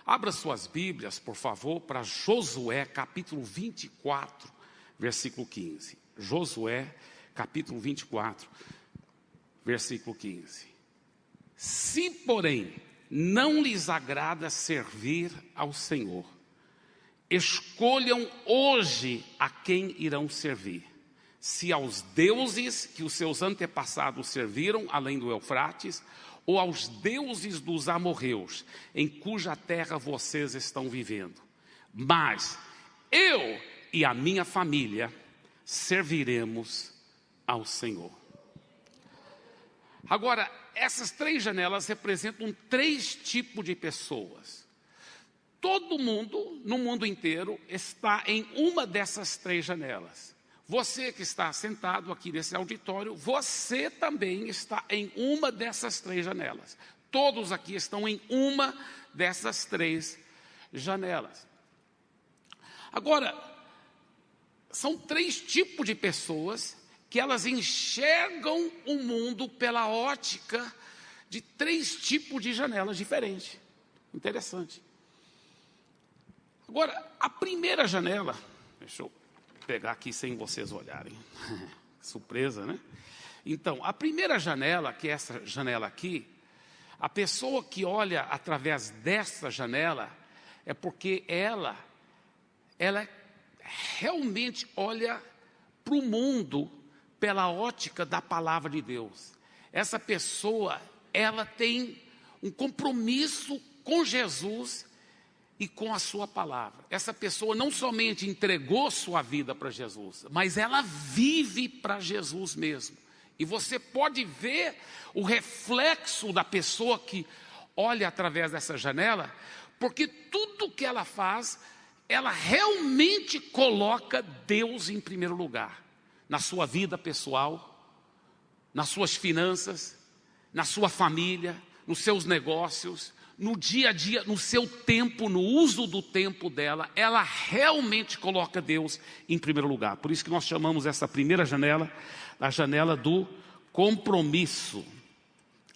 Abra suas Bíblias, por favor, para Josué, capítulo 24, versículo 15. Josué, capítulo 24, versículo 15. Se, porém, não lhes agrada servir ao Senhor, escolham hoje a quem irão servir. Se aos deuses que os seus antepassados serviram, além do Eufrates, ou aos deuses dos amorreus, em cuja terra vocês estão vivendo. Mas eu e a minha família serviremos ao Senhor. Agora, essas três janelas representam três tipos de pessoas. Todo mundo, no mundo inteiro, está em uma dessas três janelas. Você que está sentado aqui nesse auditório, você também está em uma dessas três janelas. Todos aqui estão em uma dessas três janelas. Agora, são três tipos de pessoas que elas enxergam o mundo pela ótica de três tipos de janelas diferentes. Interessante. Agora, a primeira janela, deixa eu pegar aqui sem vocês olharem, surpresa, né? Então, a primeira janela, que é essa janela aqui, a pessoa que olha através dessa janela, é porque ela realmente olha para o mundo pela ótica da palavra de Deus. Essa pessoa, ela tem um compromisso com Jesus e com a sua palavra. Essa pessoa não somente entregou sua vida para Jesus, mas ela vive para Jesus mesmo. E você pode ver o reflexo da pessoa que olha através dessa janela, porque tudo que ela faz, ela realmente coloca Deus em primeiro lugar. Na sua vida pessoal, nas suas finanças, na sua família, nos seus negócios, no dia a dia, no seu tempo, no uso do tempo dela, ela realmente coloca Deus em primeiro lugar. Por isso que nós chamamos essa primeira janela, a janela do compromisso.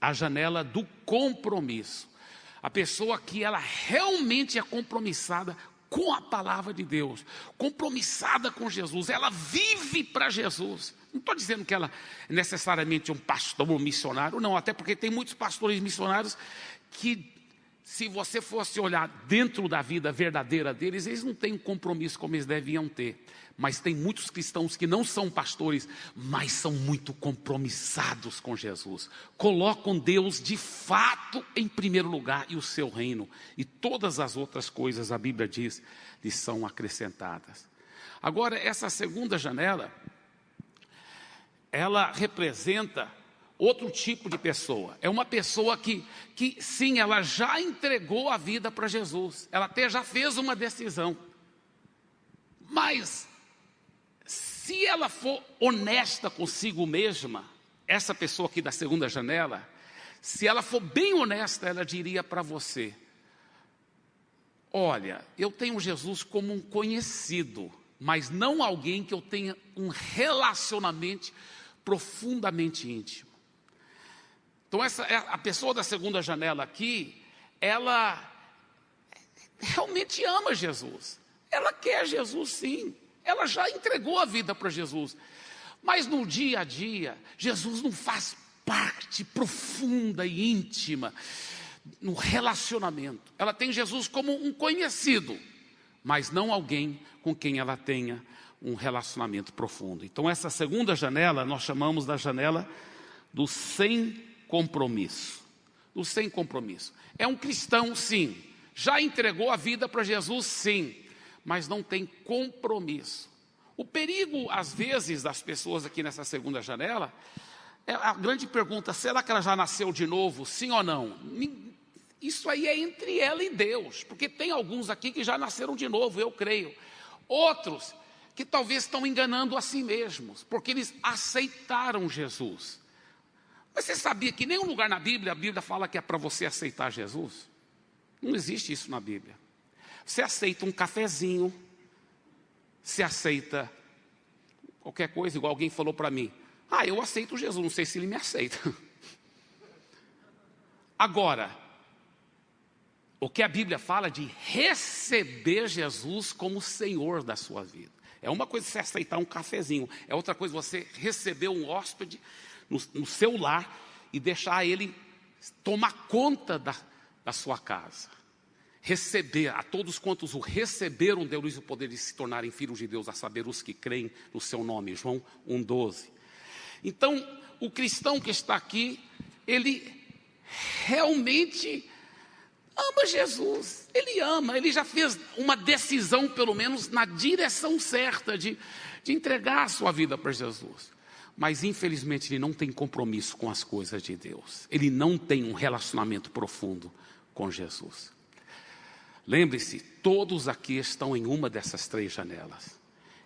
A janela do compromisso. A pessoa que ela realmente é compromissada com a palavra de Deus, compromissada com Jesus, ela vive para Jesus. Não estou dizendo que ela necessariamente é um pastor ou missionário, não, até porque tem muitos pastores missionários que, se você fosse olhar dentro da vida verdadeira deles, eles não têm um compromisso como eles deviam ter. Mas tem muitos cristãos que não são pastores, mas são muito compromissados com Jesus. Colocam Deus de fato em primeiro lugar e o seu reino. E todas as outras coisas, a Bíblia diz, lhes são acrescentadas. Agora, essa segunda janela, ela representa outro tipo de pessoa. É uma pessoa que sim, ela já entregou a vida para Jesus. Ela até já fez uma decisão. Mas, se ela for honesta consigo mesma, essa pessoa aqui da segunda janela, se ela for bem honesta, ela diria para você: olha, eu tenho Jesus como um conhecido, mas não alguém que eu tenha um relacionamento profundamente íntimo. Então a pessoa da segunda janela aqui, ela realmente ama Jesus. Ela quer Jesus sim. Ela já entregou a vida para Jesus. Mas no dia a dia, Jesus não faz parte profunda e íntima no relacionamento. Ela tem Jesus como um conhecido, mas não alguém com quem ela tenha um relacionamento profundo. Então essa segunda janela, nós chamamos da janela do sem compromisso. Do sem compromisso. É um cristão, sim. Já entregou a vida para Jesus, sim. Mas não tem compromisso. O perigo, às vezes, das pessoas aqui nessa segunda janela, é a grande pergunta: será que ela já nasceu de novo, sim ou não? Isso aí é entre ela e Deus, porque tem alguns aqui que já nasceram de novo, eu creio. Outros que talvez estão enganando a si mesmos, porque eles aceitaram Jesus. Mas você sabia que em nenhum lugar na Bíblia, a Bíblia fala que é para você aceitar Jesus? Não existe isso na Bíblia. Você aceita um cafezinho, você aceita qualquer coisa, igual alguém falou para mim: ah, eu aceito Jesus, não sei se ele me aceita. Agora, o que a Bíblia fala de receber Jesus como Senhor da sua vida. É uma coisa você aceitar um cafezinho, é outra coisa você receber um hóspede no seu lar e deixar ele tomar conta da sua casa. Receber, a todos quantos o receberam, deu-lhes o poder de se tornarem filhos de Deus, a saber, os que creem no seu nome. João 1,12. Então, o cristão que está aqui, ele realmente ama Jesus. Ele ama, ele já fez uma decisão, pelo menos, na direção certa de entregar a sua vida para Jesus. Mas, infelizmente, ele não tem compromisso com as coisas de Deus. Ele não tem um relacionamento profundo com Jesus. Lembre-se, todos aqui estão em uma dessas 3 janelas.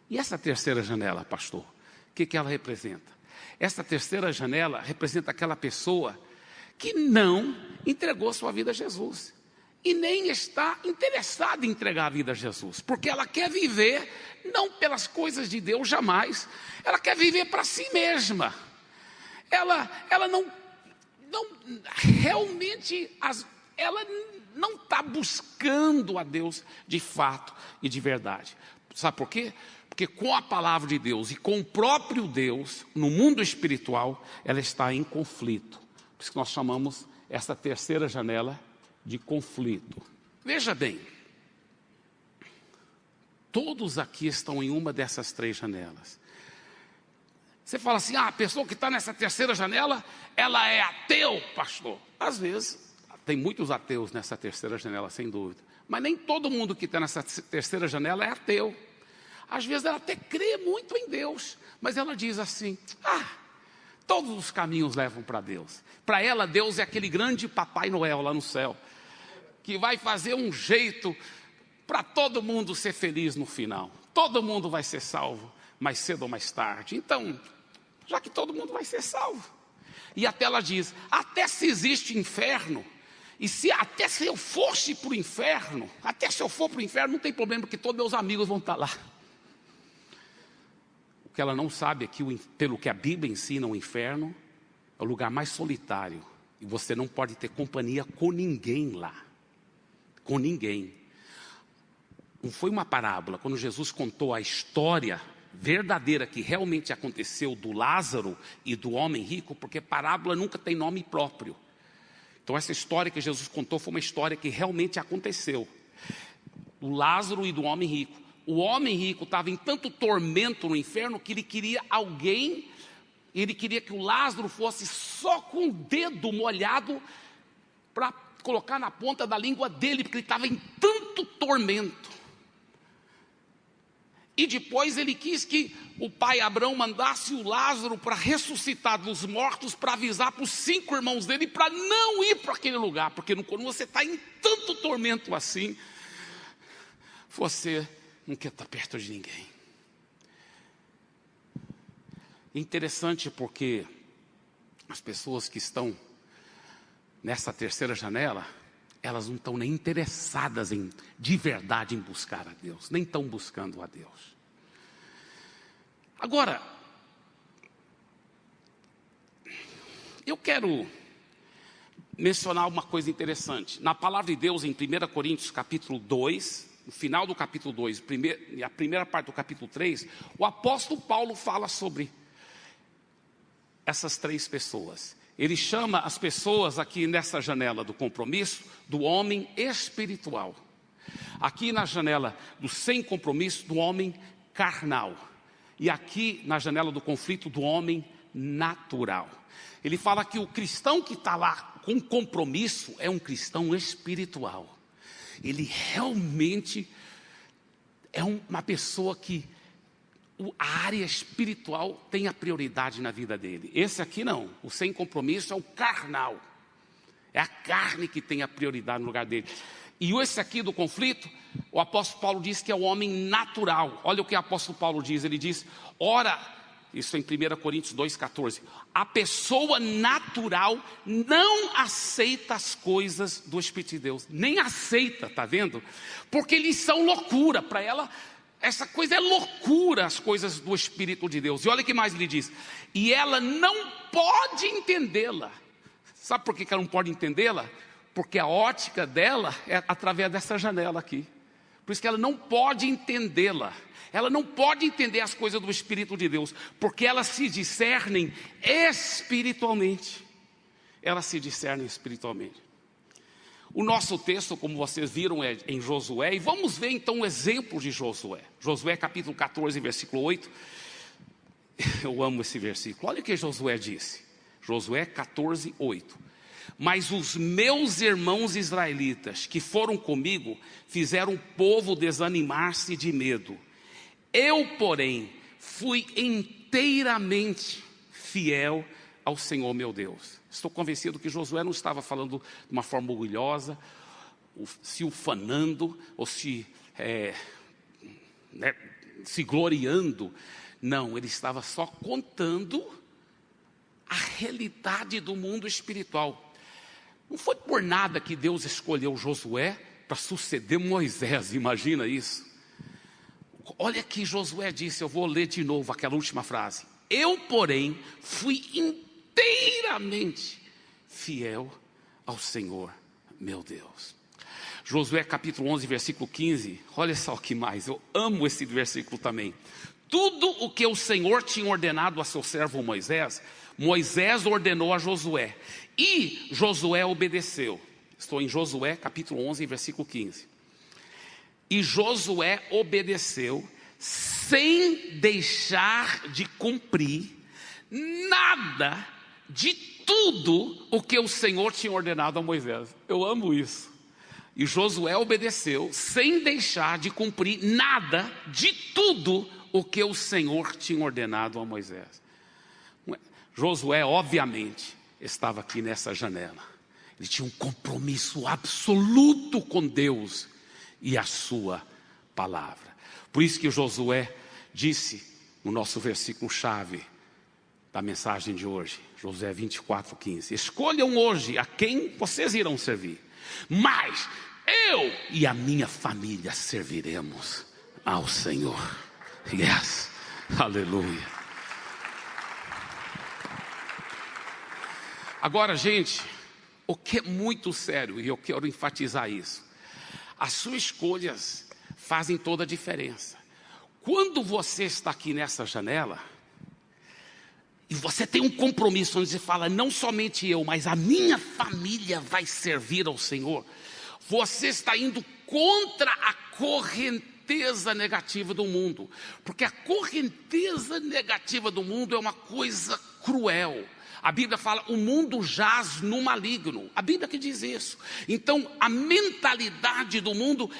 E essa terceira janela, pastor, o que ela representa? Essa terceira janela representa aquela pessoa que não entregou sua vida a Jesus. E nem está interessada em entregar a vida a Jesus. Porque ela quer viver, não pelas coisas de Deus, jamais. Ela quer viver para si mesma. Ela não realmente... Ela não está buscando a Deus de fato e de verdade. Sabe por quê? Porque com a palavra de Deus e com o próprio Deus, no mundo espiritual, ela está em conflito. Por isso que nós chamamos essa terceira janela de conflito. Veja bem, todos aqui estão em uma dessas 3 janelas. Você fala assim, a pessoa que está nessa terceira janela, ela é ateu, pastor. Às vezes... Tem muitos ateus nessa terceira janela, sem dúvida. Mas nem todo mundo que está nessa terceira janela é ateu. Às vezes ela até crê muito em Deus. Mas ela diz assim, todos os caminhos levam para Deus. Para ela, Deus é aquele grande Papai Noel lá no céu. Que vai fazer um jeito para todo mundo ser feliz no final. Todo mundo vai ser salvo, mais cedo ou mais tarde. Então, já que todo mundo vai ser salvo. E até ela diz, até se existe inferno... E até se eu fosse para o inferno, até se eu for para o inferno, não tem problema, porque todos meus amigos vão estar lá. O que ela não sabe é que, pelo que a Bíblia ensina, o inferno é o lugar mais solitário. E você não pode ter companhia com ninguém lá. Com ninguém. Não foi uma parábola, quando Jesus contou a história verdadeira que realmente aconteceu do Lázaro e do homem rico, porque parábola nunca tem nome próprio. Então essa história que Jesus contou foi uma história que realmente aconteceu. Do Lázaro e do homem rico. O homem rico estava em tanto tormento no inferno que ele queria ele queria que o Lázaro fosse só com o dedo molhado para colocar na ponta da língua dele, porque ele estava em tanto tormento. E depois ele quis que o pai Abraão mandasse o Lázaro para ressuscitar dos mortos, para avisar para os 5 irmãos dele, para não ir para aquele lugar. Porque quando você está em tanto tormento assim, você não quer estar perto de ninguém. Interessante porque as pessoas que estão nessa terceira janela, elas não estão nem interessadas de verdade em buscar a Deus, nem estão buscando a Deus. Agora, eu quero mencionar uma coisa interessante. Na palavra de Deus, em 1 Coríntios capítulo 2, no final do capítulo 2, a primeira parte do capítulo 3, o apóstolo Paulo fala sobre essas 3 pessoas. Ele chama as pessoas aqui nessa janela do compromisso, do homem espiritual. Aqui na janela do sem compromisso, do homem carnal. E aqui na janela do conflito, do homem natural. Ele fala que o cristão que está lá com compromisso é um cristão espiritual. Ele realmente é uma pessoa que a área espiritual tem a prioridade na vida dele. Esse aqui não, o sem compromisso é o carnal. É a carne que tem a prioridade no lugar dele. E esse aqui do conflito, o apóstolo Paulo diz que é o homem natural. Olha o que o apóstolo Paulo diz, ele diz, ora, isso em 1 Coríntios 2,14, a pessoa natural não aceita as coisas do Espírito de Deus, nem aceita, está vendo? Porque eles são loucura, para ela, essa coisa é loucura, as coisas do Espírito de Deus. E olha o que mais ele diz, e ela não pode entendê-la. Sabe por que ela não pode entendê-la? Porque a ótica dela é através dessa janela aqui. Por isso que ela não pode entendê-la. Ela não pode entender as coisas do Espírito de Deus, porque elas se discernem espiritualmente. Elas se discernem espiritualmente. O nosso texto, como vocês viram, é em Josué. E vamos ver então o exemplo de Josué. Josué capítulo 14, versículo 8. Eu amo esse versículo. Olha o que Josué disse. Josué 14, 8. Mas os meus irmãos israelitas que foram comigo fizeram o povo desanimar-se de medo. Eu, porém, fui inteiramente fiel ao Senhor meu Deus. Estou convencido que Josué não estava falando de uma forma orgulhosa, se ufanando, ou se gloriando. Não, ele estava só contando a realidade do mundo espiritual. Não foi por nada que Deus escolheu Josué para suceder Moisés, imagina isso. Olha que Josué disse, eu vou ler de novo aquela última frase. Eu, porém, fui inteiramente fiel ao Senhor, meu Deus. Josué capítulo 11, versículo 15, olha só o que mais, eu amo esse versículo também. Tudo o que o Senhor tinha ordenado a seu servo Moisés, Moisés ordenou a Josué, e Josué obedeceu. Estou em Josué capítulo 11, versículo 15. E Josué obedeceu, sem deixar de cumprir nada de tudo o que o Senhor tinha ordenado a Moisés. Eu amo isso. E Josué obedeceu, sem deixar de cumprir nada de tudo o que o Senhor tinha ordenado a Moisés. Josué, obviamente, estava aqui nessa janela. Ele tinha um compromisso absoluto com Deus e a sua palavra. Por isso que Josué disse no nosso versículo-chave da mensagem de hoje, Josué 24, 15. Escolham hoje a quem vocês irão servir, mas eu e a minha família serviremos ao Senhor. Yes, aleluia. Agora, gente, o que é muito sério, e eu quero enfatizar isso, as suas escolhas fazem toda a diferença. Quando você está aqui nessa janela, e você tem um compromisso onde você fala, não somente eu, mas a minha família vai servir ao Senhor, você está indo contra a correnteza negativa do mundo, porque a correnteza negativa do mundo é uma coisa cruel. A Bíblia fala, o mundo jaz no maligno. A Bíblia que diz isso. Então, a mentalidade do mundo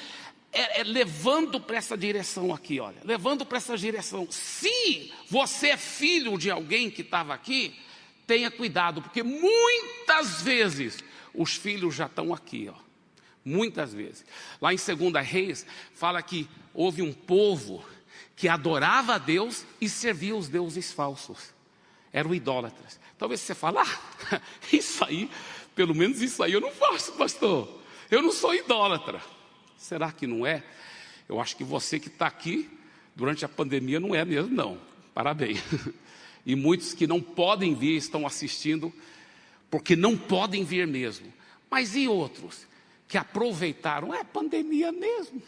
é levando para essa direção aqui, olha. Levando para essa direção. Se você é filho de alguém que estava aqui, tenha cuidado, porque muitas vezes os filhos já estão aqui, ó. Muitas vezes. Lá em 2 Reis, fala que houve um povo que adorava a Deus e servia os deuses falsos. Eram idólatras. Talvez você fale, isso aí, pelo menos isso aí eu não faço, pastor. Eu não sou idólatra. Será que não é? Eu acho que você que está aqui durante a pandemia não é mesmo, não. Parabéns. E muitos que não podem vir estão assistindo, porque não podem vir mesmo. Mas e outros que aproveitaram, pandemia mesmo.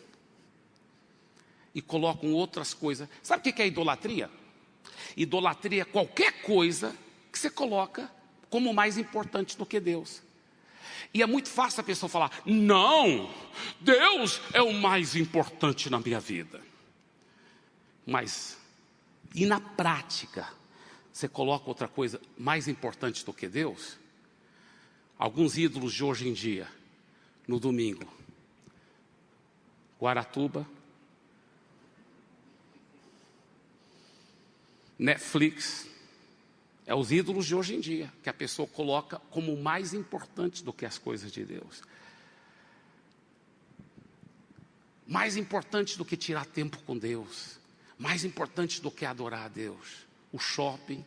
E colocam outras coisas. Sabe o que é idolatria? Idolatria é qualquer coisa que você coloca como mais importante do que Deus. E é muito fácil a pessoa falar, não, Deus é o mais importante na minha vida. Mas, e na prática, você coloca outra coisa mais importante do que Deus? Alguns ídolos de hoje em dia, no domingo, Guaratuba, Netflix, é os ídolos de hoje em dia, que a pessoa coloca como mais importante do que as coisas de Deus. Mais importante do que tirar tempo com Deus. Mais importante do que adorar a Deus. O shopping,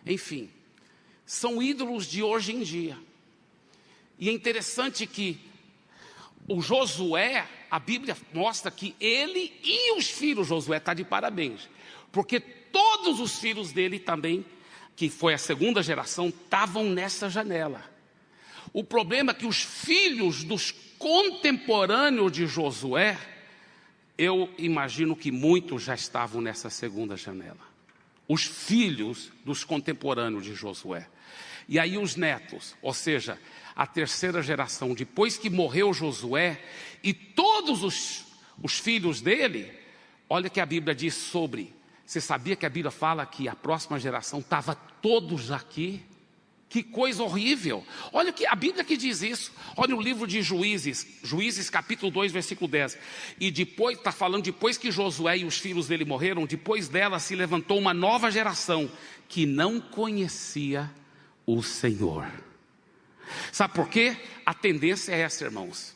enfim. São ídolos de hoje em dia. E é interessante que o Josué, a Bíblia mostra que ele e os filhos, Josué está de parabéns. Porque todos os filhos dele também, que foi a segunda geração, estavam nessa janela. O problema é que os filhos dos contemporâneos de Josué, eu imagino que muitos já estavam nessa segunda janela. Os filhos dos contemporâneos de Josué. E aí os netos, ou seja, a terceira geração, depois que morreu Josué, e todos os filhos dele, olha que a Bíblia diz sobre. Você sabia que a Bíblia fala que a próxima geração estava todos aqui? Que coisa horrível. Olha que a Bíblia que diz isso. Olha o livro de Juízes capítulo 2, versículo 10. E depois, está falando depois que Josué e os filhos dele morreram, depois dela se levantou uma nova geração que não conhecia o Senhor. Sabe por quê? A tendência é essa, irmãos.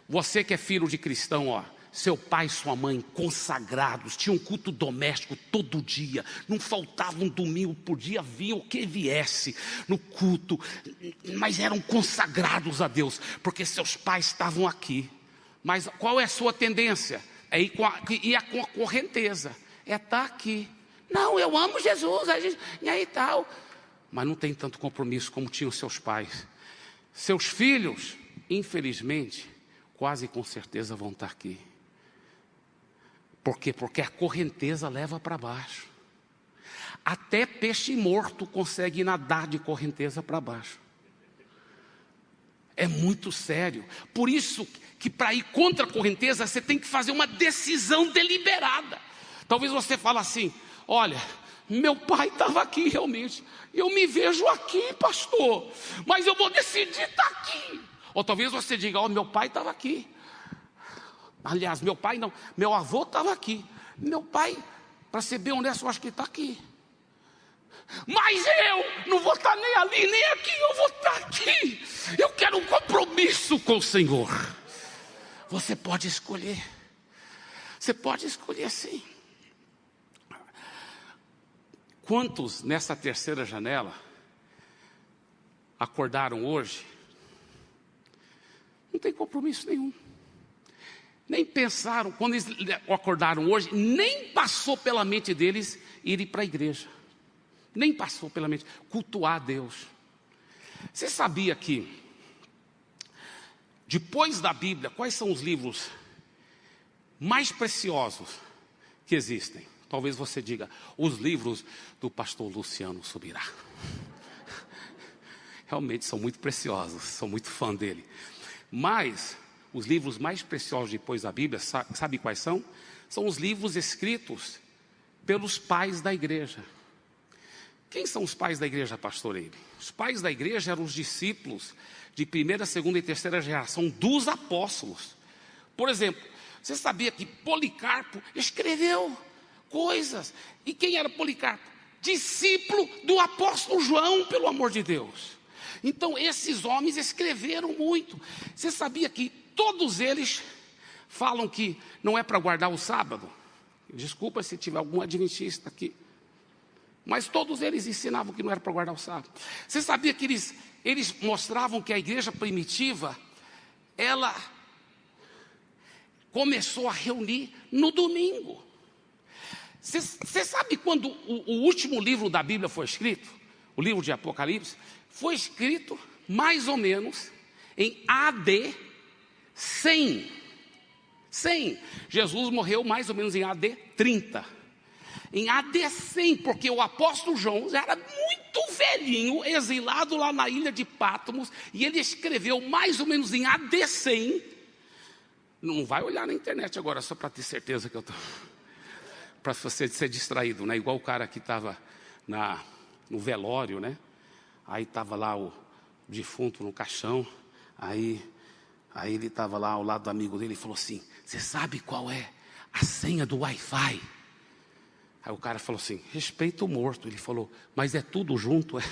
Você que é filho de cristão, ó. Seu pai e sua mãe consagrados, tinham um culto doméstico todo dia, não faltava um domingo por dia, vinha o que viesse no culto, mas eram consagrados a Deus, porque seus pais estavam aqui. Mas qual é a sua tendência? É ir com a correnteza, é estar aqui. Não, eu amo Jesus, e aí tal. Mas não tem tanto compromisso como tinham seus pais. Seus filhos, infelizmente, quase com certeza vão estar aqui. Por quê? Porque a correnteza leva para baixo. Até peixe morto consegue nadar de correnteza para baixo. É muito sério. Por isso que para ir contra a correnteza, você tem que fazer uma decisão deliberada. Talvez você fale assim, olha, meu pai estava aqui realmente. Eu me vejo aqui, pastor. Mas eu vou decidir estar aqui. Ou talvez você diga, ó, meu pai estava aqui. Aliás, meu pai não, meu avô estava aqui. Meu pai, para ser bem honesto, eu acho que está aqui. Mas eu não vou estar nem ali, nem aqui, eu vou estar aqui. Eu quero um compromisso com o Senhor. Você pode escolher. Você pode escolher sim. Quantos nessa terceira janela acordaram hoje? Não tem compromisso nenhum. Nem pensaram, quando eles acordaram hoje, nem passou pela mente deles irem para a igreja. Nem passou pela mente, cultuar a Deus. Você sabia que, depois da Bíblia, quais são os livros mais preciosos que existem? Talvez você diga, os livros do pastor Luciano Subirá. Realmente são muito preciosos, sou muito fã dele. Mas os livros mais preciosos depois da Bíblia, sabe quais são? São os livros escritos pelos pais da igreja. Quem são os pais da igreja, pastor Eibe? Os pais da igreja eram os discípulos de primeira, segunda e terceira geração dos apóstolos. Por exemplo, você sabia que Policarpo escreveu coisas? E quem era Policarpo? Discípulo do apóstolo João, pelo amor de Deus. Então esses homens escreveram muito. Você sabia que todos eles falam que não é para guardar o sábado? Desculpa se tiver algum adventista aqui. Mas todos eles ensinavam que não era para guardar o sábado. Você sabia que eles mostravam que a igreja primitiva, ela começou a reunir no domingo. Você sabe quando o último livro da Bíblia foi escrito? O livro de Apocalipse foi escrito mais ou menos em AD 100. Jesus morreu mais ou menos em AD 30. Em AD 100, porque o apóstolo João já era muito velhinho, exilado lá na ilha de Patmos, e ele escreveu mais ou menos em AD 100. Não vai olhar na internet agora, só para ter certeza que eu estou... Para você ser distraído, né? Igual o cara que estava no velório, né? Aí estava lá o defunto no caixão, aí ele estava lá ao lado do amigo dele e falou assim, você sabe qual é a senha do Wi-Fi? Aí o cara falou assim, respeita o morto. Ele falou, mas é tudo junto, é?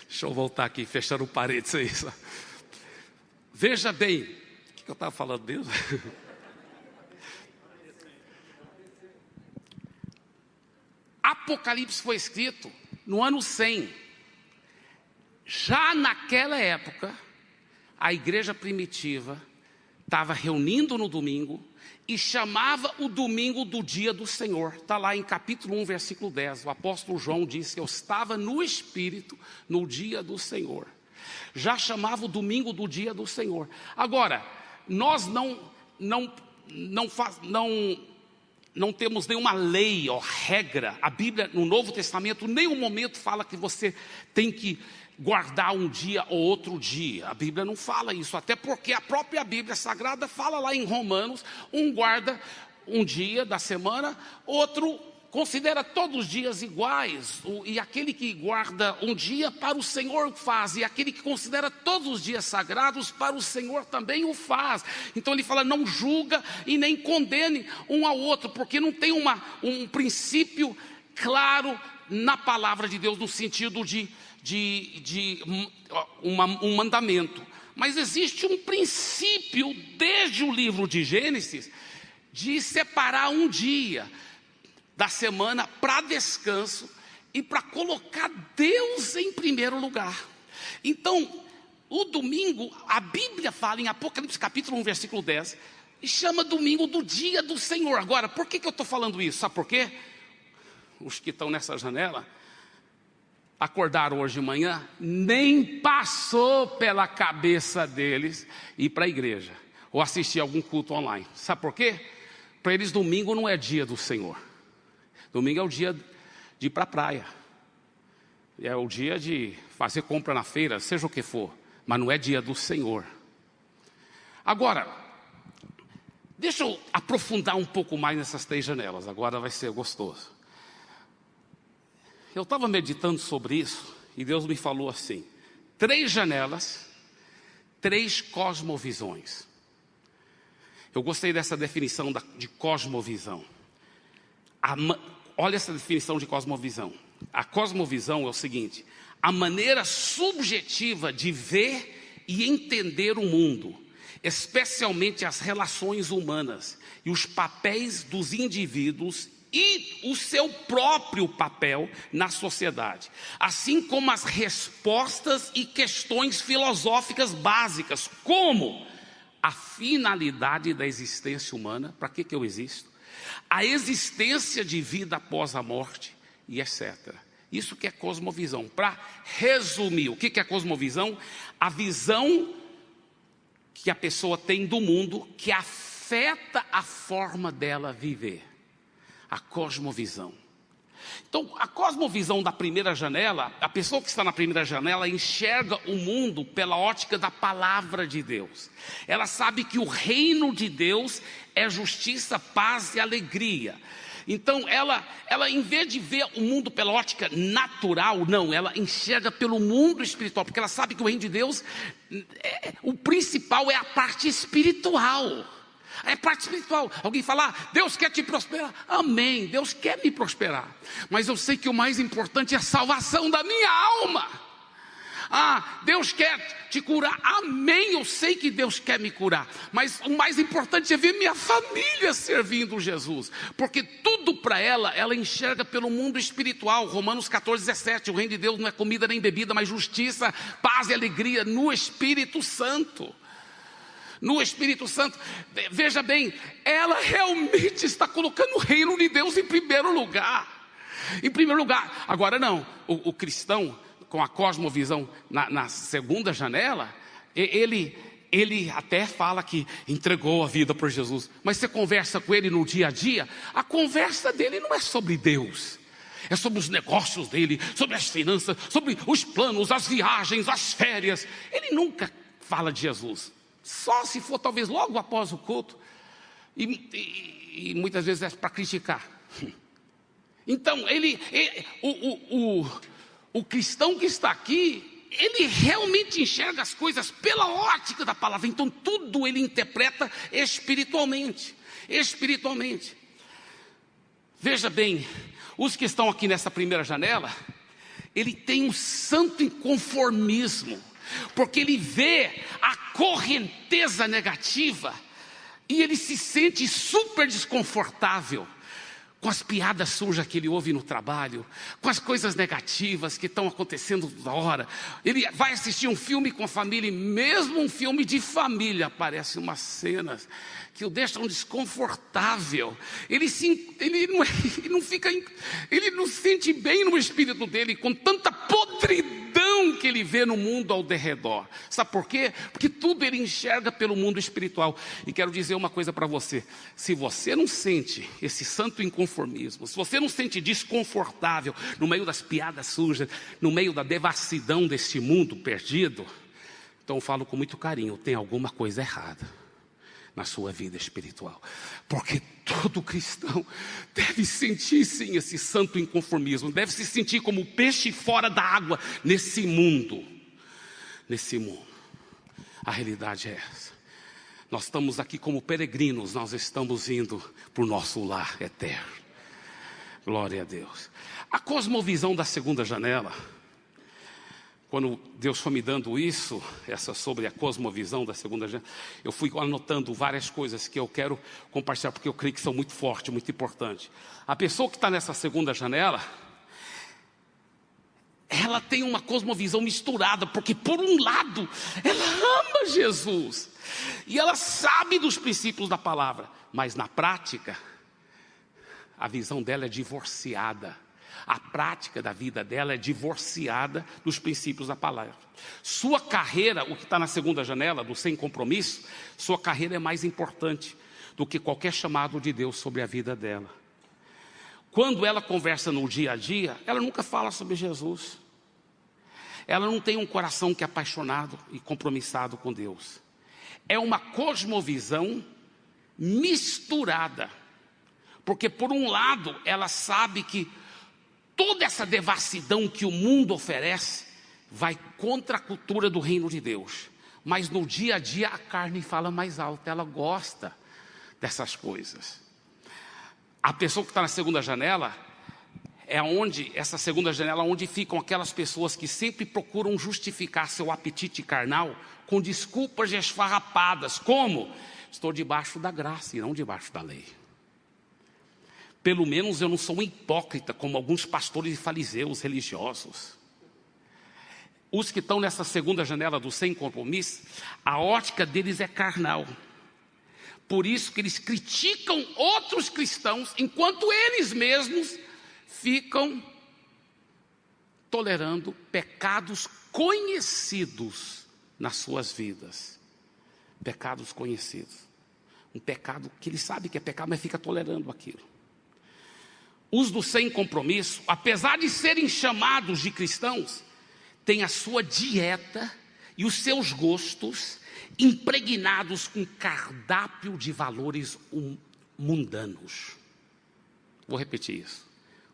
Deixa eu voltar aqui, fechando o parênteses aí. Só. Veja bem, o que eu estava falando mesmo? Apocalipse foi escrito no ano 100. Já naquela época, a igreja primitiva estava reunindo no domingo e chamava o domingo do dia do Senhor. Está lá em capítulo 1, versículo 10. O apóstolo João disse que eu estava no Espírito no dia do Senhor. Já chamava o domingo do dia do Senhor. Agora, nós não temos nenhuma lei ou regra. A Bíblia, no Novo Testamento, em nenhum momento fala que você tem que guardar um dia ou outro dia. A Bíblia não fala isso, até porque a própria Bíblia Sagrada fala lá em Romanos, um guarda um dia da semana, outro considera todos os dias iguais, e aquele que guarda um dia para o Senhor faz, e aquele que considera todos os dias sagrados para o Senhor também o faz. Então ele fala, não julga e nem condene um ao outro, porque não tem um princípio claro na palavra de Deus, no sentido de um mandamento. Mas existe um princípio desde o livro de Gênesis, de separar um dia da semana para descanso e para colocar Deus em primeiro lugar. Então, o domingo, a Bíblia fala em Apocalipse capítulo 1, versículo 10, e chama domingo do dia do Senhor. Agora, por que eu estou falando isso? Sabe por quê? Os que estão nessa janela acordaram hoje de manhã, nem passou pela cabeça deles ir para a igreja ou assistir algum culto online. Sabe por quê? Para eles domingo não é dia do Senhor. Domingo é o dia de ir para a praia, é o dia de fazer compra na feira, seja o que for, mas não é dia do Senhor. Agora, deixa eu aprofundar um pouco mais nessas 3 janelas, agora vai ser gostoso. Eu estava meditando sobre isso e Deus me falou assim: 3 janelas, 3 cosmovisões. Eu gostei dessa definição de cosmovisão. Olha essa definição de cosmovisão. A cosmovisão é o seguinte: a maneira subjetiva de ver e entender o mundo, especialmente as relações humanas e os papéis dos indivíduos e o seu próprio papel na sociedade, assim como as respostas e questões filosóficas básicas, como a finalidade da existência humana, para que eu existo, a existência de vida após a morte e etc. Isso que é cosmovisão. Para resumir, o que é cosmovisão? A visão que a pessoa tem do mundo que afeta a forma dela viver. A cosmovisão. Então, a cosmovisão da primeira janela, a pessoa que está na primeira janela enxerga o mundo pela ótica da palavra de Deus. Ela sabe que o reino de Deus é justiça, paz e alegria. Então, ela em vez de ver o mundo pela ótica natural, não, ela enxerga pelo mundo espiritual, porque ela sabe que o reino de Deus, o principal é a parte espiritual. É parte espiritual. Alguém fala, Deus quer te prosperar. Amém, Deus quer me prosperar. Mas eu sei que o mais importante é a salvação da minha alma. Deus quer te curar. Amém, eu sei que Deus quer me curar. Mas o mais importante é ver minha família servindo Jesus. Porque tudo para ela enxerga pelo mundo espiritual. Romanos 14, 17. O reino de Deus não é comida nem bebida, mas justiça, paz e alegria no Espírito Santo. No Espírito Santo, veja bem, ela realmente está colocando o reino de Deus em primeiro lugar. Em primeiro lugar. Agora não, o cristão com a cosmovisão na segunda janela, ele até fala que entregou a vida por Jesus. Mas você conversa com ele no dia a dia, a conversa dele não é sobre Deus. É sobre os negócios dele, sobre as finanças, sobre os planos, as viagens, as férias. Ele nunca fala de Jesus. Só se for talvez logo após o culto. E muitas vezes é para criticar. Então, o cristão que está aqui, ele realmente enxerga as coisas pela ótica da palavra. Então, tudo ele interpreta espiritualmente. Espiritualmente. Veja bem, os que estão aqui nessa primeira janela, ele tem um santo inconformismo. Porque ele vê a correnteza negativa e ele se sente super desconfortável com as piadas sujas que ele ouve no trabalho, com as coisas negativas que estão acontecendo toda hora. Ele vai assistir um filme com a família, e mesmo um filme de família, aparecem umas cenas que o deixam desconfortável. Ele não se sente bem no espírito dele, com tanta podridão que ele vê no mundo ao derredor. Sabe por quê? Porque tudo ele enxerga pelo mundo espiritual. E quero dizer uma coisa para você: se você não sente esse santo inconformismo, se você não se sente desconfortável no meio das piadas sujas, no meio da devassidão desse mundo perdido, então eu falo com muito carinho, tem alguma coisa errada na sua vida espiritual. Porque todo cristão deve sentir sim esse santo inconformismo, deve se sentir como peixe fora da água nesse mundo. Nesse mundo. A realidade é essa. Nós estamos aqui como peregrinos, nós estamos indo para o nosso lar eterno. Glória a Deus. A cosmovisão da segunda janela, quando Deus foi me dando isso, sobre a cosmovisão da segunda janela, eu fui anotando várias coisas que eu quero compartilhar, porque eu creio que são muito fortes, muito importantes. A pessoa que está nessa segunda janela, ela tem uma cosmovisão misturada, porque por um lado, ela ama Jesus, e ela sabe dos princípios da palavra, mas na prática, a visão dela é divorciada. A prática da vida dela é divorciada dos princípios da palavra. Sua carreira, o que está na segunda janela, do sem compromisso, sua carreira é mais importante do que qualquer chamado de Deus sobre a vida dela. Quando ela conversa no dia a dia, ela nunca fala sobre Jesus. Ela não tem um coração que é apaixonado e compromissado com Deus. É uma cosmovisão misturada. Porque por um lado, ela sabe que toda essa devassidão que o mundo oferece vai contra a cultura do reino de Deus. Mas no dia a dia a carne fala mais alto, ela gosta dessas coisas. A pessoa que está na segunda janela, essa segunda janela onde ficam aquelas pessoas que sempre procuram justificar seu apetite carnal com desculpas esfarrapadas, como: estou debaixo da graça e não debaixo da lei. Pelo menos eu não sou um hipócrita como alguns pastores e fariseus religiosos. Os que estão nessa segunda janela do sem compromisso, a ótica deles é carnal. Por isso que eles criticam outros cristãos, enquanto eles mesmos ficam tolerando pecados conhecidos nas suas vidas. Pecados conhecidos. Um pecado que ele sabe que é pecado, mas fica tolerando aquilo. Os do sem compromisso, apesar de serem chamados de cristãos, têm a sua dieta e os seus gostos impregnados com cardápio de valores mundanos. Vou repetir isso.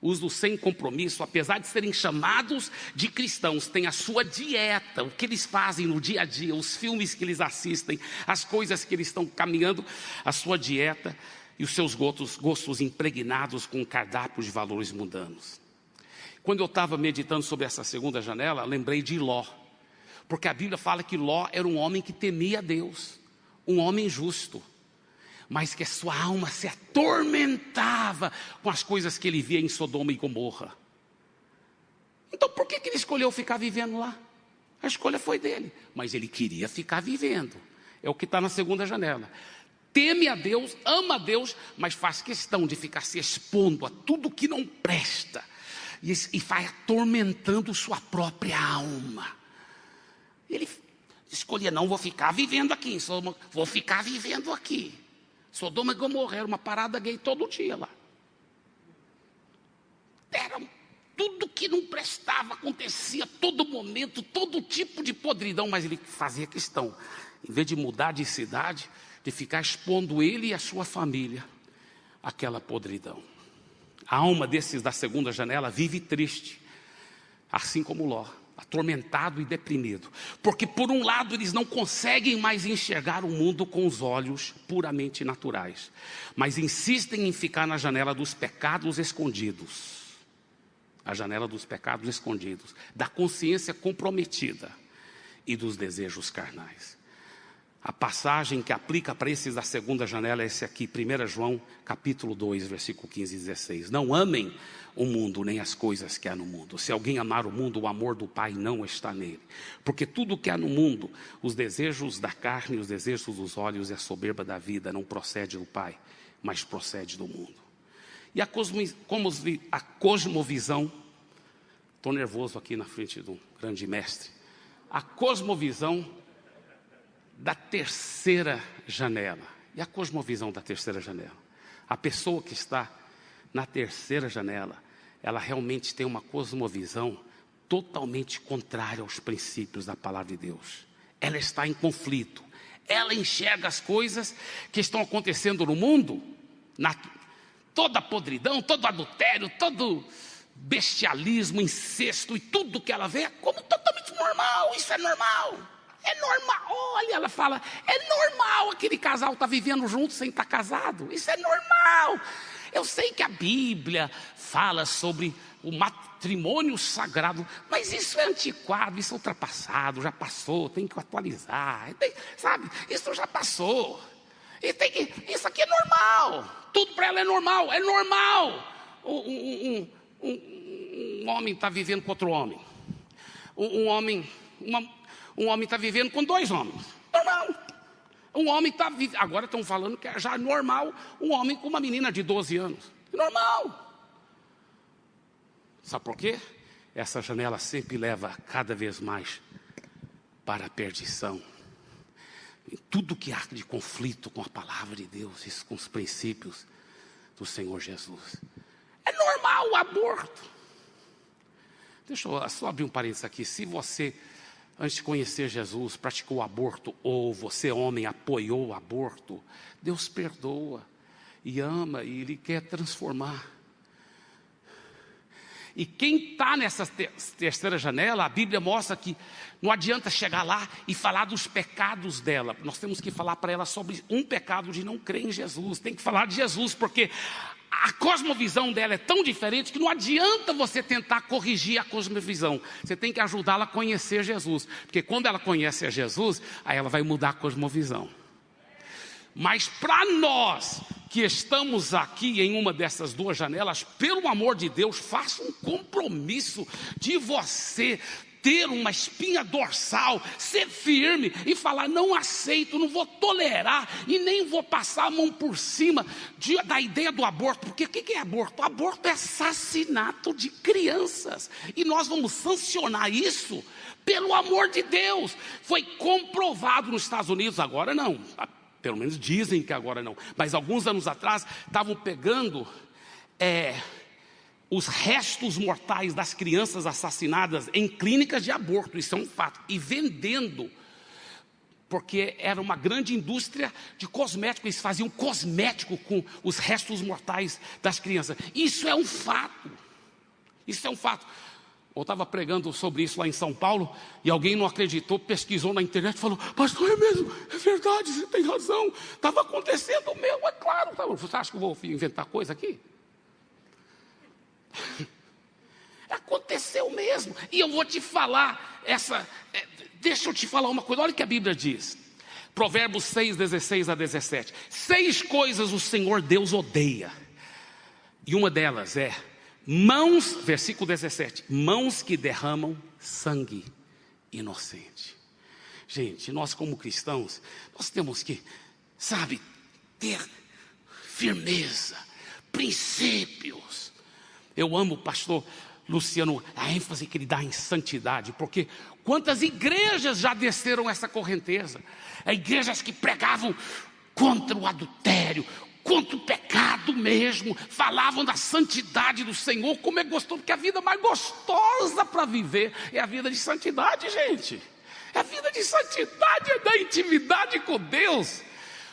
Os do sem compromisso, apesar de serem chamados de cristãos, têm a sua dieta, o que eles fazem no dia a dia, os filmes que eles assistem, as coisas que eles estão caminhando, a sua dieta e os seus gostos impregnados com um cardápio de valores mundanos. Quando eu estava meditando sobre essa segunda janela, lembrei de Ló. Porque a Bíblia fala que Ló era um homem que temia a Deus, um homem justo, mas que a sua alma se atormentava com as coisas que ele via em Sodoma e Gomorra. Então por que ele escolheu ficar vivendo lá? A escolha foi dele, mas ele queria ficar vivendo. É o que está na segunda janela. Teme a Deus, ama a Deus, mas faz questão de ficar se expondo a tudo que não presta. E vai atormentando sua própria alma. Ele escolhia: não vou ficar vivendo aqui, vou ficar vivendo aqui. Sodoma e Gomorra era uma parada gay todo dia lá. Era tudo que não prestava, acontecia a todo momento, todo tipo de podridão, mas ele fazia questão, em vez de mudar de cidade, de ficar expondo ele e a sua família àquela podridão. A alma desses da segunda janela vive triste, assim como Ló, atormentado e deprimido, porque por um lado eles não conseguem mais enxergar o mundo com os olhos puramente naturais, mas insistem em ficar na janela dos pecados escondidos, a janela dos pecados escondidos, da consciência comprometida e dos desejos carnais. A passagem que aplica para esses da segunda janela é esse aqui, 1 João, capítulo 2, versículo 15 e 16. Não amem o mundo, nem as coisas que há no mundo. Se alguém amar o mundo, o amor do Pai não está nele. Porque tudo que há no mundo, os desejos da carne, os desejos dos olhos e a soberba da vida, não procede do Pai, mas procede do mundo. E a cosmovisão, estou nervoso aqui na frente de um grande mestre, a cosmovisão da terceira janela. E a cosmovisão da terceira janela? A pessoa que está na terceira janela, ela realmente tem uma cosmovisão totalmente contrária aos princípios da palavra de Deus. Ela está em conflito. Ela enxerga as coisas que estão acontecendo no mundo, toda a podridão, todo adultério, todo bestialismo, incesto e tudo que ela vê como totalmente normal. Isso é normal. É normal. Olha, ela fala, é normal aquele casal estar vivendo junto sem estar casado. Isso é normal. Eu sei que a Bíblia fala sobre o matrimônio sagrado, mas isso é antiquado, isso é ultrapassado, já passou, tem que atualizar, sabe? Isso já passou. Isso aqui é normal. Tudo para ela é normal. É normal. Um homem está vivendo com outro homem. Um homem está vivendo com dois homens. Normal. Um homem está vivendo. Agora estão falando que é já normal um homem com uma menina de 12 anos. Normal. Sabe por quê? Essa janela sempre leva cada vez mais para a perdição. Em tudo que há de conflito com a palavra de Deus, isso com os princípios do Senhor Jesus. É normal o aborto. Deixa eu só abrir um parênteses aqui. Se você, antes de conhecer Jesus, praticou o aborto, ou você, homem, apoiou o aborto, Deus perdoa e ama, e Ele quer transformar. E quem está nessa terceira janela, a Bíblia mostra que não adianta chegar lá e falar dos pecados dela. Nós temos que falar para ela sobre um pecado de não crer em Jesus. Tem que falar de Jesus, porque a cosmovisão dela é tão diferente que não adianta você tentar corrigir a cosmovisão. Você tem que ajudá-la a conhecer Jesus. Porque quando ela conhece a Jesus, aí ela vai mudar a cosmovisão. Mas para nós que estamos aqui em uma dessas duas janelas, pelo amor de Deus, faça um compromisso de você ter uma espinha dorsal, ser firme e falar, não aceito, não vou tolerar e nem vou passar a mão por cima da ideia do aborto. Porque o que é aborto? Aborto é assassinato de crianças e nós vamos sancionar isso pelo amor de Deus. Foi comprovado nos Estados Unidos, agora não, pelo menos dizem que agora não, mas alguns anos atrás estavam pegando os restos mortais das crianças assassinadas em clínicas de aborto, isso é um fato, e vendendo, porque era uma grande indústria de cosméticos, eles faziam cosmético com os restos mortais das crianças. Isso é um fato. Isso é um fato. Eu estava pregando sobre isso lá em São Paulo, e alguém não acreditou, pesquisou na internet e falou, pastor, é mesmo, é verdade, você tem razão, estava acontecendo mesmo, é claro. Você acha que eu vou inventar coisa aqui? Aconteceu mesmo. E eu vou te falar deixa eu te falar uma coisa. Olha o que a Bíblia diz, Provérbios 6, 16 a 17. 6 coisas o Senhor Deus odeia, e uma delas é mãos, versículo 17, mãos que derramam sangue inocente. Gente, nós como cristãos, nós temos que, ter firmeza, princípios. Eu amo o pastor Luciano, a ênfase que ele dá em santidade, porque quantas igrejas já desceram essa correnteza? Igrejas que pregavam contra o adultério, contra o pecado mesmo, falavam da santidade do Senhor, como é gostoso, porque a vida mais gostosa para viver é a vida de santidade, gente. A vida de santidade é da intimidade com Deus.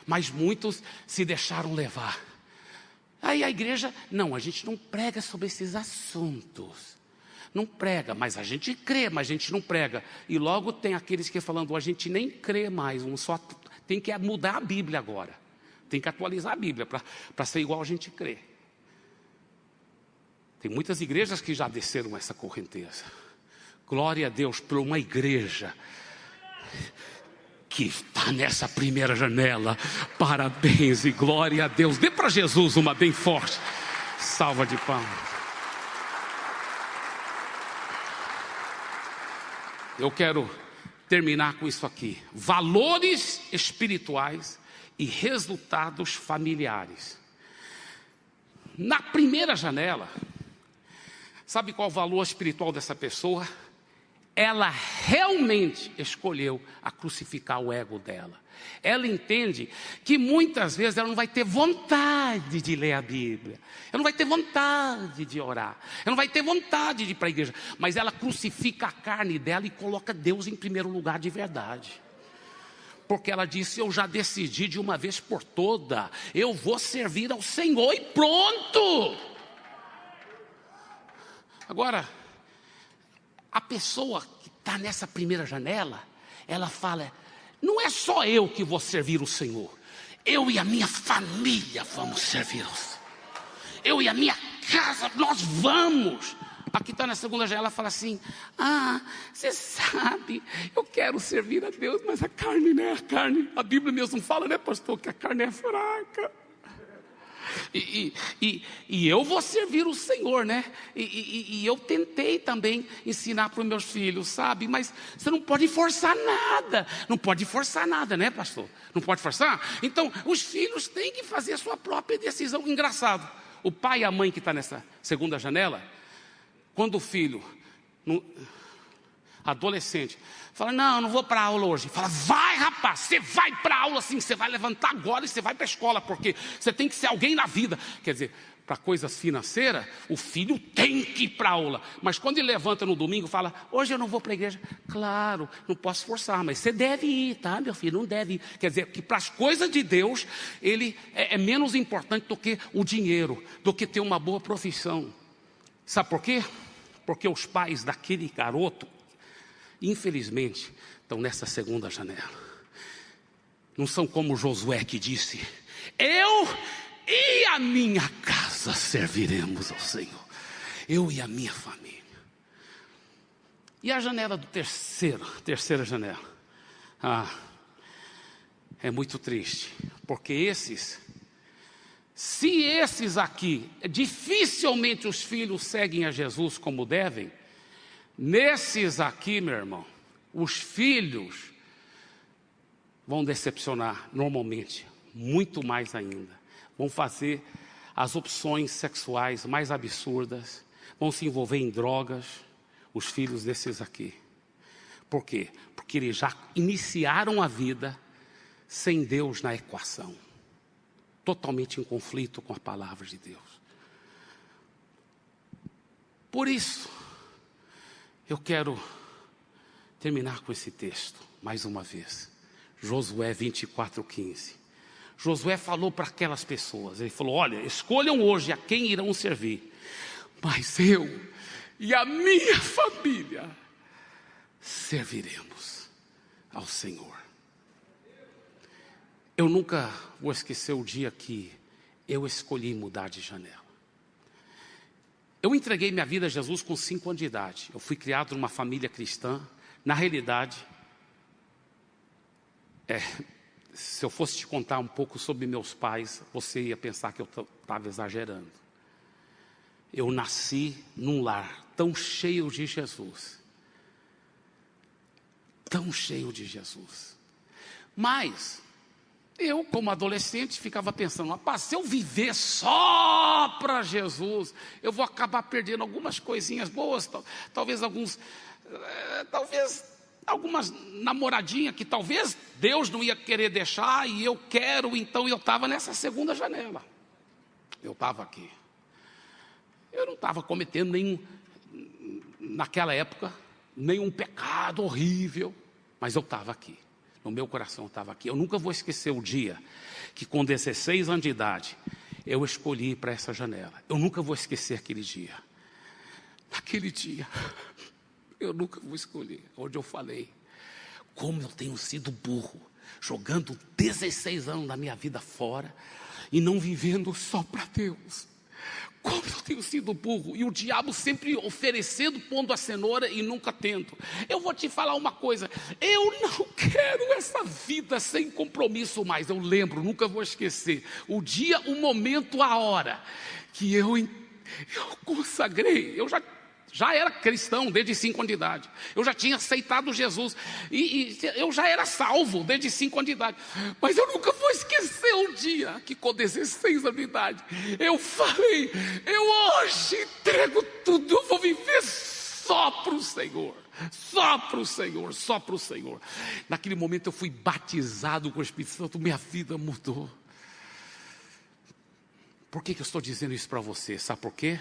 Mas muitos se deixaram levar. Aí a igreja, não, a gente não prega sobre esses assuntos. Não prega, mas a gente crê, mas a gente não prega. E logo tem aqueles que falando, a gente nem crê mais, só tem que mudar a Bíblia agora. Tem que atualizar a Bíblia para ser igual a gente crê. Tem muitas igrejas que já desceram essa correnteza. Glória a Deus por uma igreja que está nessa primeira janela. Parabéns e glória a Deus. Dê para Jesus uma bem forte salva de palmas. Eu quero terminar com isso aqui: valores espirituais e resultados familiares. Na primeira janela, sabe qual o valor espiritual dessa pessoa? Ela realmente escolheu a crucificar o ego dela. Ela entende que muitas vezes ela não vai ter vontade de ler a Bíblia, ela não vai ter vontade de orar, ela não vai ter vontade de ir para a igreja, mas ela crucifica a carne dela e coloca Deus em primeiro lugar de verdade. Porque ela disse: eu já decidi de uma vez por toda, eu vou servir ao Senhor e pronto. Agora, a pessoa que está nessa primeira janela, ela fala: não é só eu que vou servir o Senhor, eu e a minha família vamos servir o Senhor, eu e a minha casa, nós vamos. Aqui está na segunda janela, ela fala assim: você sabe, eu quero servir a Deus, mas a carne não é a carne. A Bíblia mesmo fala, né, pastor, que a carne é fraca. E eu vou servir o Senhor, né? E eu tentei também ensinar para os meus filhos, sabe? Mas você não pode forçar nada. Não pode forçar nada, né, pastor? Não pode forçar? Então, os filhos têm que fazer a sua própria decisão. Engraçado, o pai e a mãe que está nessa segunda janela, quando o filho, adolescente, fala: não vou para a aula hoje. Fala: vai, rapaz, você vai para a aula sim, você vai levantar agora e você vai para a escola, porque você tem que ser alguém na vida. Quer dizer, para coisas financeiras, o filho tem que ir para a aula. Mas quando ele levanta no domingo, fala: hoje eu não vou para a igreja. Claro, não posso forçar, mas você deve ir, tá, meu filho? Não deve ir. Quer dizer, que para as coisas de Deus, ele é menos importante do que o dinheiro, do que ter uma boa profissão. Sabe por quê? Porque os pais daquele garoto, infelizmente, estão nessa segunda janela. Não são como Josué, que disse: eu e a minha casa serviremos ao Senhor, eu e a minha família. E a janela do terceira janela, é muito triste, porque se esses aqui, dificilmente os filhos seguem a Jesus como devem, nesses aqui, meu irmão, os filhos vão decepcionar normalmente, muito mais ainda. Vão fazer as opções sexuais mais absurdas, vão se envolver em drogas, os filhos desses aqui. Por quê? Porque eles já iniciaram a vida sem Deus na equação, totalmente em conflito com a palavra de Deus. Por isso, eu quero terminar com esse texto, mais uma vez. Josué 24:15. Josué falou para aquelas pessoas, ele falou: olha, escolham hoje a quem irão servir, mas eu e a minha família serviremos ao Senhor. Eu nunca vou esquecer o dia que eu escolhi mudar de janela. Eu entreguei minha vida a Jesus com 5 anos de idade. Eu fui criado numa família cristã. Na realidade, se eu fosse te contar um pouco sobre meus pais, você ia pensar que eu estava exagerando. Eu nasci num lar tão cheio de Jesus. Tão cheio de Jesus. Mas eu, como adolescente, ficava pensando: rapaz, se eu viver só para Jesus, eu vou acabar perdendo algumas coisinhas boas, talvez algumas namoradinhas que talvez Deus não ia querer deixar e eu quero. Então eu estava nessa segunda janela. Eu estava aqui. Eu não estava cometendo naquela época, nenhum pecado horrível, mas eu estava aqui. No meu coração estava aqui. Eu nunca vou esquecer o dia que, com 16 anos de idade, eu escolhi ir para essa janela. Eu nunca vou esquecer aquele dia. Naquele dia, eu nunca vou escolher. Onde eu falei: como eu tenho sido burro, jogando 16 anos da minha vida fora e não vivendo só para Deus. Como eu tenho sido burro, e o diabo sempre oferecendo, pondo a cenoura e nunca tendo. Eu vou te falar uma coisa, eu não quero essa vida sem compromisso mais. Eu lembro, nunca vou esquecer, o dia, o momento, a hora que eu consagrei. Eu já era cristão desde 5 anos de idade. Eu já tinha aceitado Jesus. E eu já era salvo desde 5 anos de idade. Mas eu nunca vou esquecer um dia que com 16 anos de idade eu falei, eu hoje entrego tudo, eu vou viver só para o Senhor. Só para o Senhor, só para o Senhor. Naquele momento eu fui batizado com o Espírito Santo, minha vida mudou. Por que eu estou dizendo isso para você? Sabe por quê?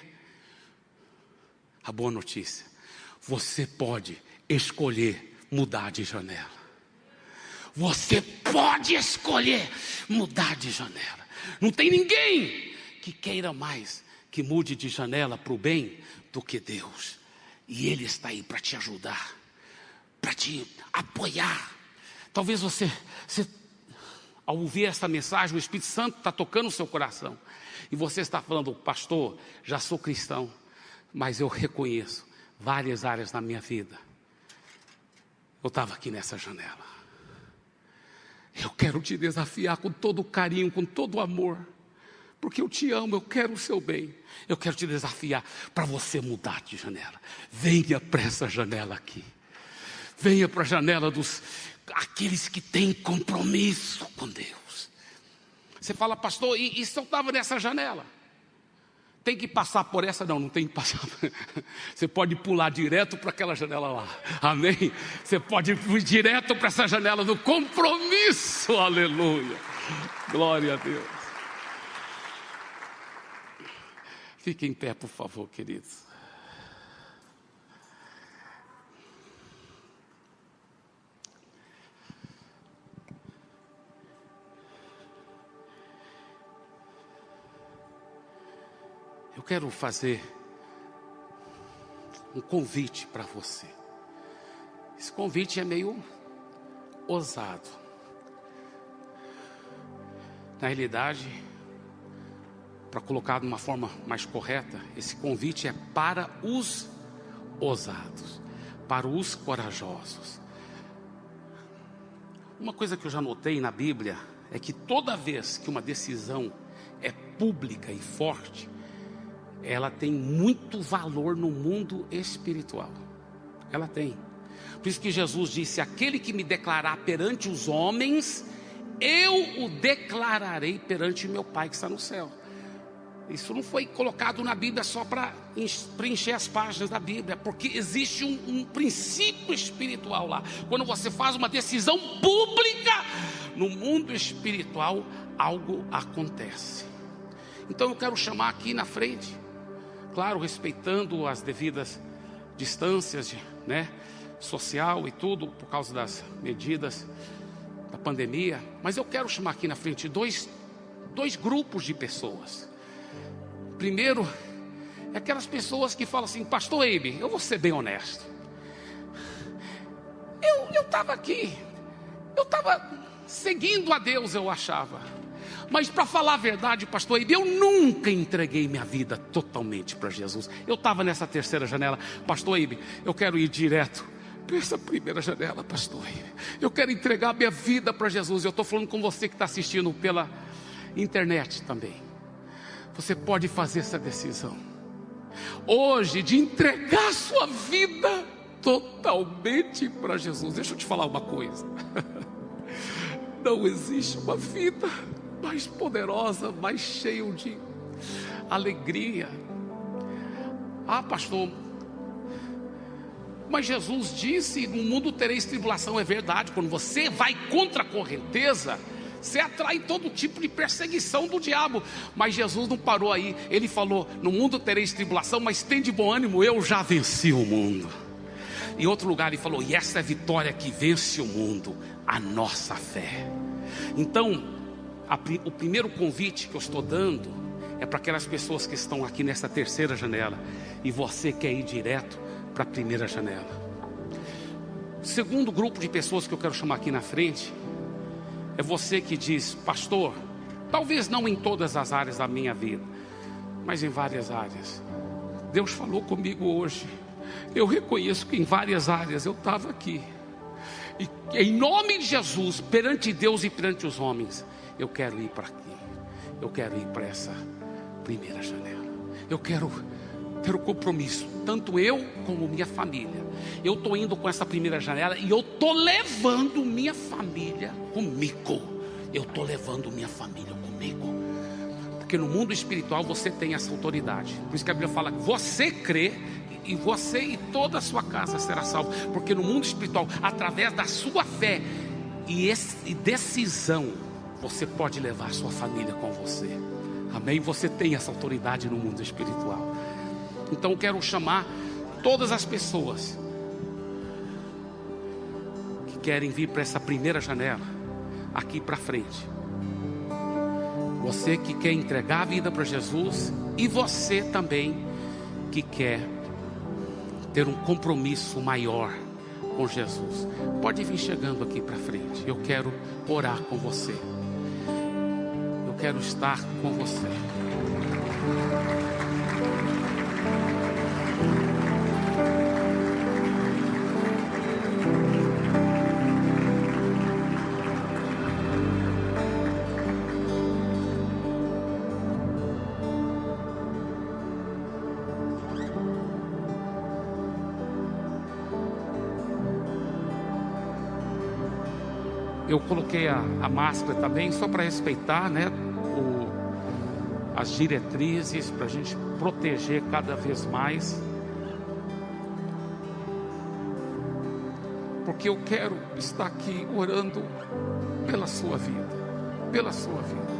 A boa notícia, você pode escolher mudar de janela. Você pode escolher mudar de janela. Não tem ninguém que queira mais que mude de janela para o bem do que Deus. E Ele está aí para te ajudar, para te apoiar. Talvez você, ao ouvir essa mensagem, o Espírito Santo está tocando o seu coração. E você está falando, pastor, já sou cristão. Mas eu reconheço várias áreas na minha vida. Eu estava aqui nessa janela. Eu quero te desafiar com todo carinho, com todo amor. Porque eu te amo, eu quero o seu bem. Eu quero te desafiar para você mudar de janela. Venha para essa janela aqui. Venha para a janela aqueles que têm compromisso com Deus. Você fala, pastor, e se eu estava nessa janela? Tem que passar por essa? Não tem que passar. Você pode pular direto para aquela janela lá. Amém? Você pode ir direto para essa janela do compromisso. Aleluia. Glória a Deus. Fique em pé, por favor, queridos. Eu quero fazer um convite para você. Esse convite é meio ousado. Na realidade, para colocar de uma forma mais correta, esse convite é para os ousados, para os corajosos. Uma coisa que eu já notei na Bíblia é que toda vez que uma decisão é pública e forte, ela tem muito valor no mundo espiritual. Ela tem. Por isso que Jesus disse, aquele que me declarar perante os homens, eu o declararei perante meu Pai que está no céu. Isso não foi colocado na Bíblia só para preencher as páginas da Bíblia, porque existe um princípio espiritual lá. Quando você faz uma decisão pública, no mundo espiritual, algo acontece. Então eu quero chamar aqui na frente, claro, respeitando as devidas distâncias, né, social e tudo, por causa das medidas da pandemia. Mas eu quero chamar aqui na frente dois grupos de pessoas. Primeiro, é aquelas pessoas que falam assim, pastor Eibe, eu vou ser bem honesto. Eu estava aqui, eu estava seguindo a Deus, eu achava. Mas para falar a verdade, pastor Eibe, eu nunca entreguei minha vida totalmente para Jesus. Eu estava nessa terceira janela. Pastor Eibe, eu quero ir direto para essa primeira janela, pastor Eibe. Eu quero entregar minha vida para Jesus. Eu estou falando com você que está assistindo pela internet também. Você pode fazer essa decisão hoje de entregar sua vida totalmente para Jesus. Deixa eu te falar uma coisa. Não existe uma vida mais poderosa, mais cheia de alegria. Ah, pastor, mas Jesus disse, no mundo tereis tribulação. É verdade, quando você vai contra a correnteza, você atrai todo tipo de perseguição do diabo. Mas Jesus não parou aí. Ele falou, no mundo tereis tribulação, mas tem de bom ânimo, eu já venci o mundo. Em outro lugar ele falou, e essa é a vitória que vence o mundo, a nossa fé. Então, o primeiro convite que eu estou dando é para aquelas pessoas que estão aqui nessa terceira janela e você quer ir direto para a primeira janela. O segundo grupo de pessoas que eu quero chamar aqui na frente é você que diz, pastor, talvez não em todas as áreas da minha vida, mas em várias áreas. Deus falou comigo hoje. Eu reconheço que em várias áreas eu estava aqui. E em nome de Jesus, perante Deus e perante os homens, eu quero ir para aqui. Eu quero ir para essa primeira janela. Eu quero ter o compromisso, tanto eu como minha família. Eu estou indo com essa primeira janela e eu estou levando minha família comigo. Eu estou levando minha família comigo. Porque no mundo espiritual você tem essa autoridade. Por isso que a Bíblia fala que você crê e você e toda a sua casa será salvo. Porque no mundo espiritual, através da sua fé e decisão, você pode levar a sua família com você. Amém? Você tem essa autoridade no mundo espiritual. Então eu quero chamar todas as pessoas que querem vir para essa primeira janela, aqui para frente. Você que quer entregar a vida para Jesus, e você também que quer ter um compromisso maior com Jesus. Pode vir chegando aqui para frente. Eu quero orar com você. Eu quero estar com você. Eu coloquei a máscara também, só para respeitar, né, as diretrizes, para a gente proteger cada vez mais. Porque eu quero estar aqui orando pela sua vida, pela sua vida.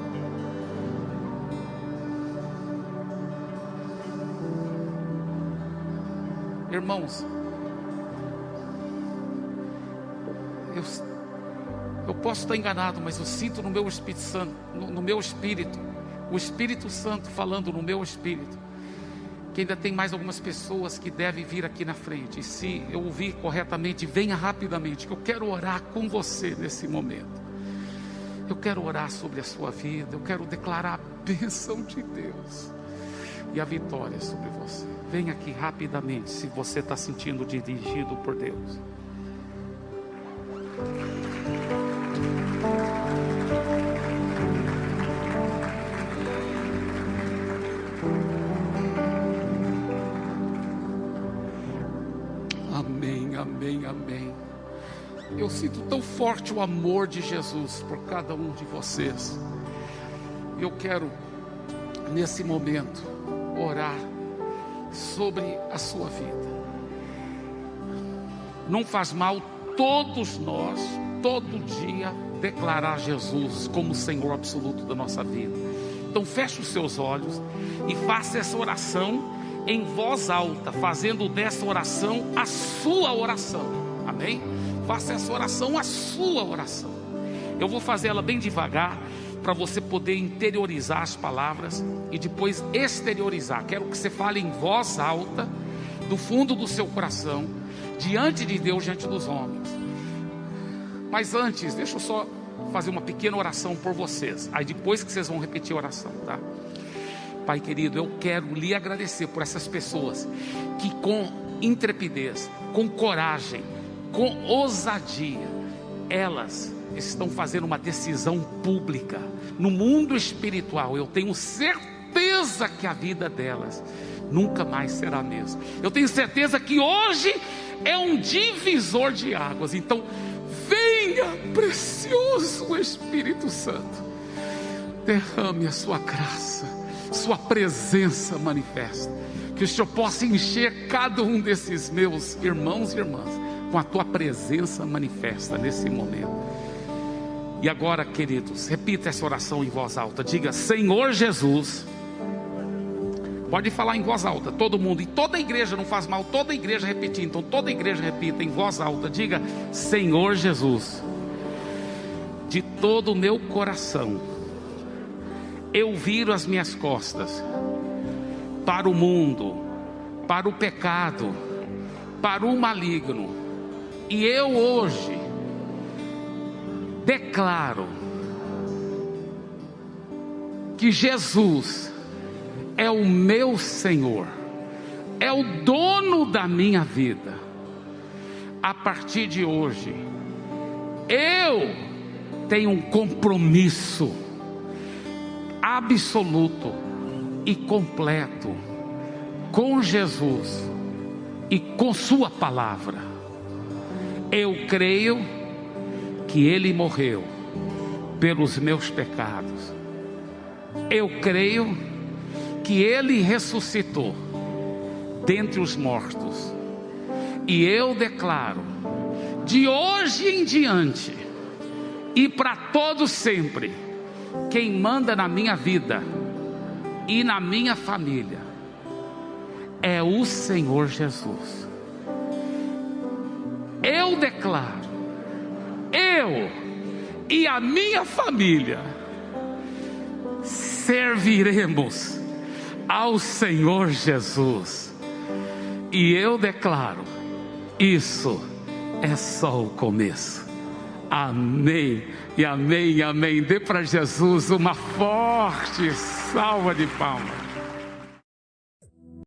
Irmãos, eu posso estar enganado, mas eu sinto no meu Espírito Santo, no meu espírito, o Espírito Santo falando no meu espírito, que ainda tem mais algumas pessoas que devem vir aqui na frente. E se eu ouvir corretamente, venha rapidamente, que eu quero orar com você nesse momento. Eu quero orar sobre a sua vida, eu quero declarar a bênção de Deus e a vitória sobre você. Venha aqui rapidamente, se você está sentindo dirigido por Deus. Amém, amém, amém. Eu sinto tão forte o amor de Jesus por cada um de vocês. Eu quero, nesse momento, orar sobre a sua vida. Não faz mal todos nós, todo dia, declarar Jesus como o Senhor absoluto da nossa vida. Então feche os seus olhos e faça essa oração em voz alta, fazendo dessa oração a sua oração. Amém? Faça essa oração a sua oração. Eu vou fazer ela bem devagar, para você poder interiorizar as palavras e depois exteriorizar. Quero que você fale em voz alta, do fundo do seu coração, diante de Deus, diante dos homens. Mas antes, deixa eu só fazer uma pequena oração por vocês. Aí depois que vocês vão repetir a oração, tá? Pai querido, eu quero lhe agradecer por essas pessoas que com intrepidez, com coragem, com ousadia, elas estão fazendo uma decisão pública no mundo espiritual. Eu tenho certeza que a vida delas nunca mais será a mesma. Eu tenho certeza que hoje é um divisor de águas. Então venha, precioso Espírito Santo, derrame a sua graça, sua presença manifesta, que o Senhor possa encher cada um desses meus irmãos e irmãs com a tua presença manifesta nesse momento. E agora, queridos, repita essa oração em voz alta. Diga: Senhor Jesus. Pode falar em voz alta, todo mundo. E toda a igreja, não faz mal, toda a igreja repetir. Então toda a igreja repita em voz alta. Diga: Senhor Jesus, de todo o meu coração, eu viro as minhas costas para o mundo, para o pecado, para o maligno. E eu hoje declaro que Jesus é o meu Senhor, é o dono da minha vida. A partir de hoje, eu tenho um compromisso absoluto e completo com Jesus e com sua palavra. Eu creio que Ele morreu pelos meus pecados. Eu creio que Ele ressuscitou dentre os mortos. E eu declaro, de hoje em diante e para todo sempre, quem manda na minha vida e na minha família é o Senhor Jesus. Eu declaro, eu e a minha família serviremos ao Senhor Jesus. E eu declaro, isso é só o começo. Amém, e amém, e amém. Dê para Jesus uma forte salva de palmas.